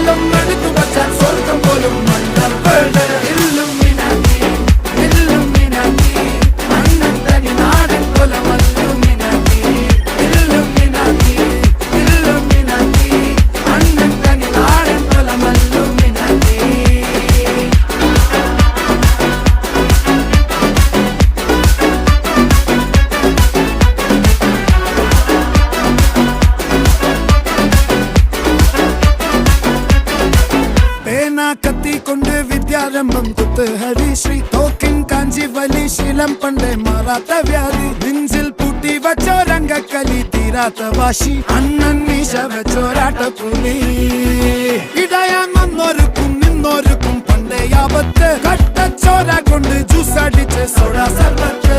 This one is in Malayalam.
കാലം എടുത്തു വച്ചാൽ സ്വർഗം പോലും മണ്ണപ്പേട് ഇല്ലുമിനാറ്റി ഇല്ലുമിനാറ്റി അണ്ണത്തനി നാടൻ കൊലമല്ലുമിനാറ്റി ഇല്ലുമിനാറ്റി ഇല്ലുമിനാറ്റി അണ്ണത്തനി നാടൻ കൊലമല്ലുമിനാറ്റി കത്തി കൊണ്ട് വിദ്യാരംഭം കുത്ത് ഹരിശ്രീ തോക്കിൻ കാഞ്ചി വലി ശീലം പണ്ടേ മാറാത്ത വ്യാധി നെഞ്ചിൽ പൂട്ടി വച്ചോരംഗക്കലി തീരാത്ത വാശി അണ്ണൻ മീശ വെച്ചോരാട്ട പുലി ഇടയാൻ വന്നോർക്കും നിന്നോർക്കും പണ്ടേ ആപത്ത് കട്ടച്ചോര കൊണ്ട് ജ്യൂസ് അടിച്ച് സോഡ സർബത്ത്